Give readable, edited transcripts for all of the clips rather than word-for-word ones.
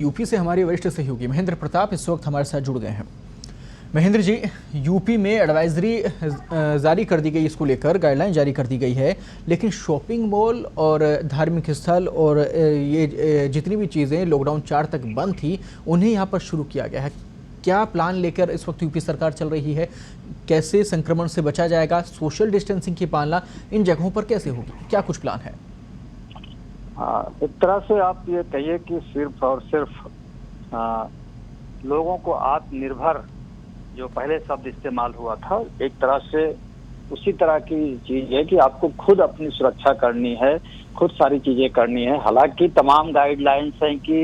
UP से हमारे वरिष्ठ सहयोगी महेंद्र प्रताप इस वक्त हमारे साथ जुड़ गए हैं। महेंद्र जी, यूपी में एडवाइजरी जारी कर दी गई, इसको लेकर गाइडलाइन जारी कर दी गई है, लेकिन शॉपिंग मॉल और धार्मिक स्थल और ये जितनी भी चीज़ें लॉकडाउन 4 तक बंद थी उन्हें यहाँ पर शुरू किया गया है। क्या प्लान लेकर इस वक्त यूपी सरकार चल रही है? कैसे संक्रमण से बचा जाएगा? सोशल डिस्टेंसिंग की पालना इन जगहों पर कैसे होगी? क्या कुछ प्लान है? एक तरह से आप ये कहिए कि सिर्फ और सिर्फ लोगों को आत्मनिर्भर जो पहले शब्द इस्तेमाल हुआ था, एक तरह से उसी तरह की चीज है कि आपको खुद अपनी सुरक्षा करनी है, खुद सारी चीजें करनी है। हालांकि तमाम गाइडलाइंस हैं कि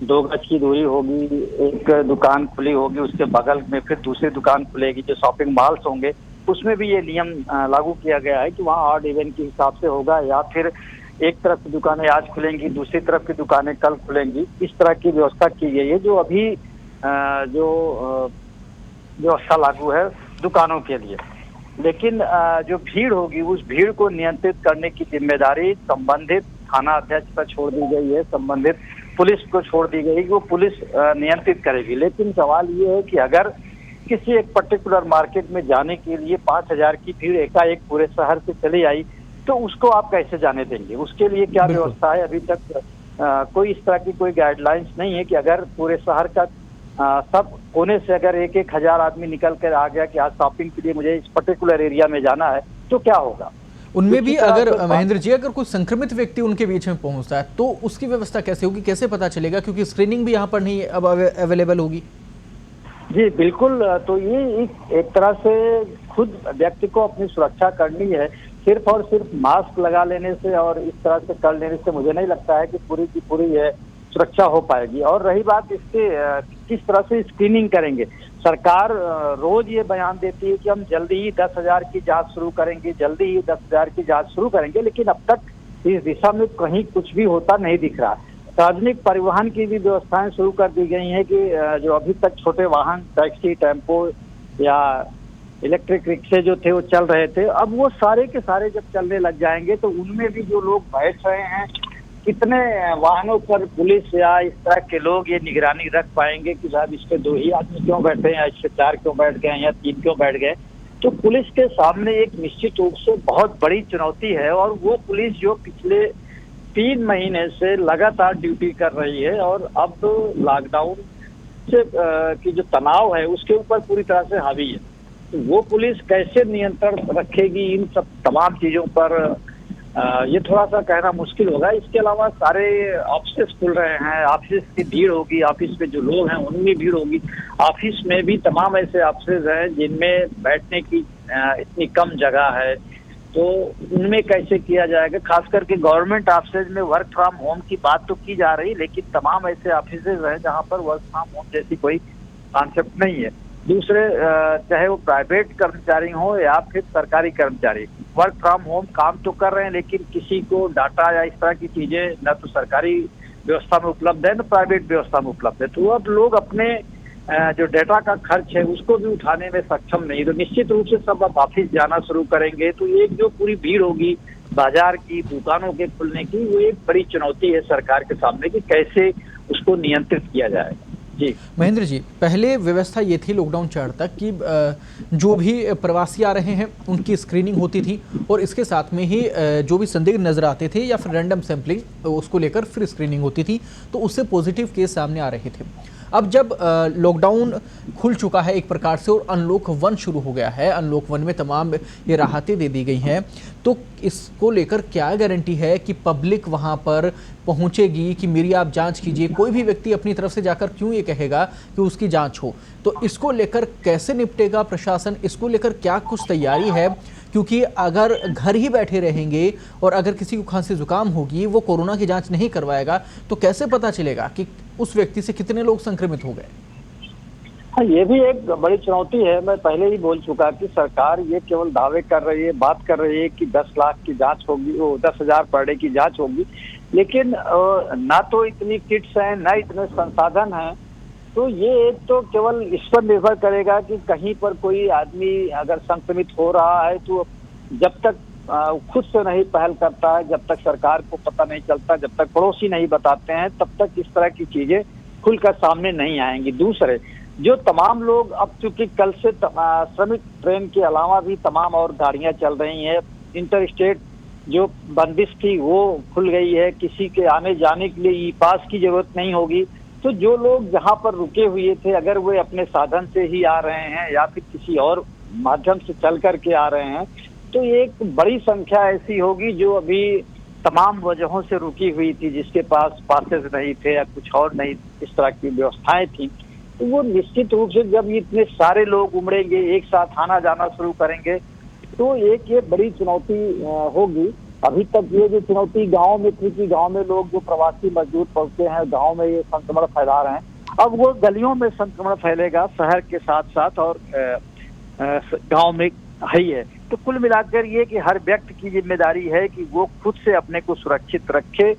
2 गज की दूरी होगी, एक दुकान खुली होगी, उसके बगल में फिर दूसरी दुकान खुलेगी। जो शॉपिंग मॉल्स होंगे उसमें भी ये नियम लागू किया गया है कि वहाँ ऑड इवन के हिसाब से होगा, या फिर एक तरफ की दुकानें आज खुलेंगी, दूसरी तरफ की दुकानें कल खुलेंगी। इस तरह की व्यवस्था की गई है जो अभी जो व्यवस्था लागू है दुकानों के लिए। लेकिन जो भीड़ होगी उस भीड़ को नियंत्रित करने की जिम्मेदारी संबंधित थाना अध्यक्ष पर छोड़ दी गई है, संबंधित पुलिस को छोड़ दी गई, वो पुलिस नियंत्रित करेगी। लेकिन सवाल ये है कि अगर किसी एक पर्टिकुलर मार्केट में जाने के लिए 5000 की भीड़ एकाएक पूरे शहर से चली आई तो उसको आप कैसे जाने देंगे? उसके लिए क्या व्यवस्था है? अभी तक कोई इस तरह की कोई गाइडलाइंस नहीं है कि अगर पूरे शहर का सब कोने से अगर 1-1 हजार आदमी निकल कर आ गया कि आज शॉपिंग के लिए मुझे इस पर्टिकुलर एरिया में जाना है तो क्या होगा? उनमें भी अगर महेंद्र जी अगर कोई संक्रमित व्यक्ति उनके बीच में पहुंचता है तो उसकी व्यवस्था कैसे होगी? कैसे पता चलेगा? क्योंकि स्क्रीनिंग भी यहाँ पर नहीं अब अवेलेबल होगी। जी बिल्कुल, तो ये एक तरह से खुद व्यक्ति को अपनी सुरक्षा करनी है। सिर्फ और सिर्फ मास्क लगा लेने से और इस तरह से कर लेने से मुझे नहीं लगता है कि पूरी की पूरी ये सुरक्षा हो पाएगी। और रही बात इसके किस तरह से स्क्रीनिंग करेंगे, सरकार रोज ये बयान देती है कि हम जल्दी ही 10,000 की जांच शुरू करेंगे, जल्दी ही 10,000 की जांच शुरू करेंगे, लेकिन अब तक इस दिशा में कहीं कुछ भी होता नहीं दिख रहा। सार्वजनिक परिवहन की भी व्यवस्थाएं शुरू कर दी गई हैं कि जो अभी तक छोटे वाहन टैक्सी, टेम्पो या इलेक्ट्रिक रिक्शे जो थे वो चल रहे थे, अब वो सारे के सारे जब चलने लग जाएंगे तो उनमें भी जो लोग बैठ रहे हैं, कितने वाहनों पर पुलिस या इस तरह के लोग ये निगरानी रख पाएंगे कि साहब इस पे 2 ही आदमी क्यों बैठे हैं, इस पे 4 क्यों बैठ गए या 3 क्यों बैठ गए? तो पुलिस के सामने एक निश्चित रूप से बहुत बड़ी चुनौती है। और वो पुलिस जो पिछले 3 महीने से लगातार ड्यूटी कर रही है और अब तो लॉकडाउन से की जो तनाव है उसके ऊपर पूरी तरह से हावी है, तो वो पुलिस कैसे नियंत्रण रखेगी इन सब तमाम चीजों पर, ये थोड़ा सा कहना मुश्किल होगा। इसके अलावा सारे ऑफिस खुल रहे हैं, ऑफिस की भीड़ होगी, ऑफिस में जो लोग हैं उनमें भीड़ होगी। ऑफिस में भी तमाम ऐसे ऑफिस हैं जिनमें बैठने की इतनी कम जगह है, तो उनमें कैसे किया जाएगा? खास करके गवर्नमेंट ऑफिस में वर्क फ्रॉम होम की बात तो की जा रही, लेकिन तमाम ऐसे ऑफिस हैं जहाँ पर वर्क फ्रॉम होम जैसी कोई कॉन्सेप्ट नहीं है। दूसरे चाहे वो प्राइवेट कर्मचारी हो या फिर सरकारी कर्मचारी, वर्क फ्रॉम होम काम तो कर रहे हैं, लेकिन किसी को डाटा या इस तरह की चीजें न तो सरकारी व्यवस्था में उपलब्ध है न प्राइवेट व्यवस्था में उपलब्ध है। तो अब लोग अपने जो डेटा का खर्च है उसको भी उठाने में सक्षम नहीं, तो निश्चित रूप से सब अब ऑफिस जाना शुरू करेंगे। तो एक जो पूरी भीड़ होगी बाजार की, दुकानों के खुलने की, वो एक बड़ी चुनौती है सरकार के सामने कि कैसे उसको नियंत्रित किया जाएगा। जी महेंद्र जी, पहले व्यवस्था ये थी लॉकडाउन 4 तक कि जो भी प्रवासी आ रहे हैं उनकी स्क्रीनिंग होती थी और इसके साथ में ही जो भी संदिग्ध नजर आते थे या फिर रैंडम सैंपलिंग उसको लेकर फिर स्क्रीनिंग होती थी, तो उससे पॉजिटिव केस सामने आ रहे थे। अब जब लॉकडाउन खुल चुका है एक प्रकार से और अनलॉक 1 शुरू हो गया है, अनलॉक 1 में तमाम ये राहतें दे दी गई हैं, तो इसको लेकर क्या गारंटी है कि पब्लिक वहां पर पहुंचेगी कि मेरी आप जांच कीजिए? कोई भी व्यक्ति अपनी तरफ से जाकर क्यों ये कहेगा कि उसकी जांच हो? तो इसको लेकर कैसे निपटेगा प्रशासन? इसको लेकर क्या कुछ तैयारी है? क्योंकि अगर घर ही बैठे रहेंगे और अगर किसी को खांसी जुकाम होगी, वो कोरोना की जांच नहीं करवाएगा, तो कैसे पता चलेगा कि उस व्यक्ति से कितने लोग संक्रमित हो गए? हाँ, ये भी एक बड़ी चुनौती है। मैं पहले ही बोल चुका कि सरकार ये केवल दावे कर रही है, बात कर रही है कि 10 लाख की जांच होगी, वो 10,000 पर डे की जांच होगी, लेकिन ना तो इतनी किट्स हैं, ना इतने संसाधन हैं। तो ये एक तो केवल इस पर निर्भर करेगा कि कहीं पर कोई आदमी अगर संक्रमित हो रहा है तो जब तक खुद से नहीं पहल करता है, जब तक सरकार को पता नहीं चलता, जब तक पड़ोसी नहीं बताते हैं, तब तक इस तरह की चीजें खुलकर सामने नहीं आएंगी। दूसरे, जो तमाम लोग अब चूंकि कल से श्रमिक ट्रेन के अलावा भी तमाम और गाड़ियां चल रही हैं, इंटर स्टेट जो बंदिश थी वो खुल गई है, किसी के आने जाने के लिए ई पास की जरूरत नहीं होगी। तो जो लोग जहां पर रुके हुए थे, अगर वे अपने साधन से ही आ रहे हैं या फिर किसी और माध्यम से चल करके आ रहे हैं, तो एक बड़ी संख्या ऐसी होगी जो अभी तमाम वजहों से रुकी हुई थी, जिसके पास पासेस नहीं थे या कुछ और नहीं इस तरह की व्यवस्थाएं थी। तो वो निश्चित रूप से जब इतने सारे लोग उमड़ेंगे, एक साथ आना जाना शुरू करेंगे, तो एक ये बड़ी चुनौती होगी। अभी तक ये जो चुनौती गांव में थी कि गांव में लोग जो प्रवासी मजदूर पहुंचे हैं, गांव में ये संक्रमण फैला रहे हैं, अब वो गलियों में संक्रमण फैलेगा शहर के साथ साथ, और गांव में है ही है। तो कुल मिलाकर ये कि हर व्यक्ति की जिम्मेदारी है कि वो खुद से अपने को सुरक्षित रखे,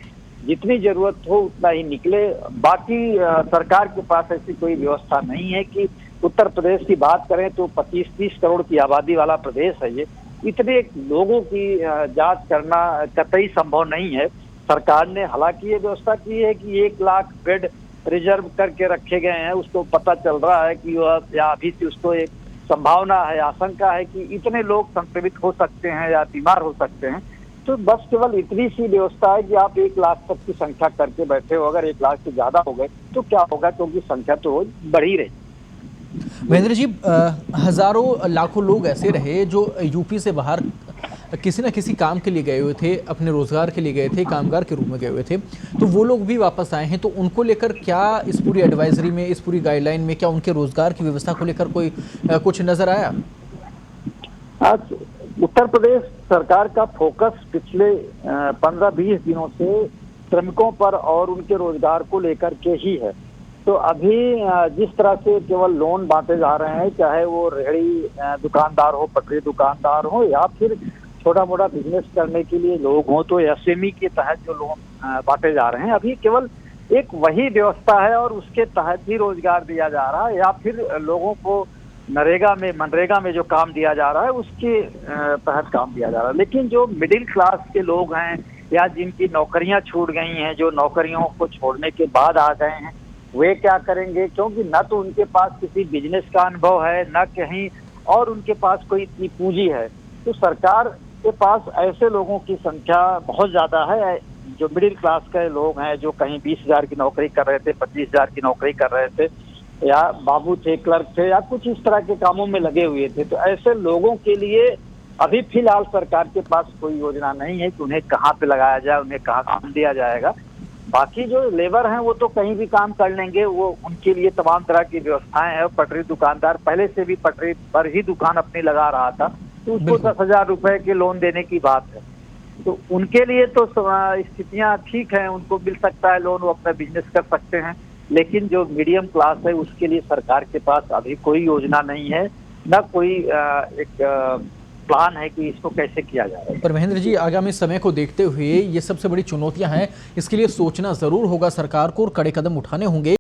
जितनी जरूरत हो उतना ही निकले। बाकी सरकार के पास ऐसी कोई व्यवस्था नहीं है कि उत्तर प्रदेश की बात करें तो 25-30 करोड़ की आबादी वाला प्रदेश है ये, इतने लोगों की जांच करना कतई संभव नहीं है। सरकार ने हालांकि ये व्यवस्था की है कि 1 लाख बेड रिजर्व करके रखे गए हैं। उसको पता चल रहा है कि या अभी से उसको एक संभावना है, आशंका है कि इतने लोग संक्रमित हो सकते हैं या बीमार हो सकते हैं। तो बस केवल इतनी सी व्यवस्था है कि आप 1 लाख तक की संख्या करके बैठे हो, अगर 1 लाख से ज्यादा हो गए तो क्या होगा, क्योंकि संख्या तो रोज बढ़ी रही। महेंद्र जी, हजारों लाखों लोग ऐसे रहे जो यूपी से बाहर किसी न किसी काम के लिए गए हुए थे, अपने रोजगार के लिए गए थे, कामगार के रूप में गए हुए थे, तो वो लोग भी वापस आए हैं। तो उनको लेकर क्या इस पूरी एडवाइजरी में, इस पूरी गाइडलाइन में, क्या उनके रोजगार की व्यवस्था को लेकर कोई कुछ नजर आया? आज उत्तर प्रदेश सरकार का फोकस पिछले 15-20 दिनों से श्रमिकों पर और उनके रोजगार को लेकर के ही है। तो अभी जिस तरह से केवल लोन बांटे जा रहे हैं, चाहे वो रेहड़ी दुकानदार हो, पटरी दुकानदार हो, या फिर छोटा मोटा बिजनेस करने के लिए लोग हों, तो एसएमई के तहत जो लोन बांटे जा रहे हैं, अभी केवल एक वही व्यवस्था है और उसके तहत ही रोजगार दिया जा रहा है, या फिर लोगों को मनरेगा में जो काम दिया जा रहा है उसके तहत काम दिया जा रहा है। लेकिन जो मिडिल क्लास के लोग हैं या जिनकी नौकरियां छूट गई हैं, जो नौकरियों को छोड़ने के बाद आ गए हैं, वे क्या करेंगे? क्योंकि न तो उनके पास किसी बिजनेस का अनुभव है, न कहीं और उनके पास कोई इतनी पूंजी है। तो सरकार के पास ऐसे लोगों की संख्या बहुत ज्यादा है जो मिडिल क्लास के लोग हैं, जो कहीं 20,000 की नौकरी कर रहे थे, 25,000 की नौकरी कर रहे थे, या बाबू थे, क्लर्क थे, या कुछ इस तरह के कामों में लगे हुए थे। तो ऐसे लोगों के लिए अभी फिलहाल सरकार के पास कोई योजना नहीं है कि उन्हें कहाँ पे लगाया जाए, उन्हें कहाँ काम दिया जाएगा। बाकी जो लेबर हैं वो तो कहीं भी काम कर लेंगे, वो उनके लिए तमाम तरह की व्यवस्थाएं हैं। पटरी दुकानदार पहले से भी पटरी पर ही दुकान अपनी लगा रहा था, तो उसको 10,000 रुपए के लोन देने की बात है। तो उनके लिए तो स्थितियां ठीक हैं, उनको मिल सकता है लोन, वो अपना बिजनेस कर सकते हैं। लेकिन जो मीडियम क्लास है उसके लिए सरकार के पास अभी कोई योजना नहीं है, न कोई एक प्लान है कि इसको कैसे किया जाए। पर महेंद्र जी, आगामी समय को देखते हुए ये सबसे बड़ी चुनौतियां हैं, इसके लिए सोचना जरूर होगा सरकार को और कड़े कदम उठाने होंगे।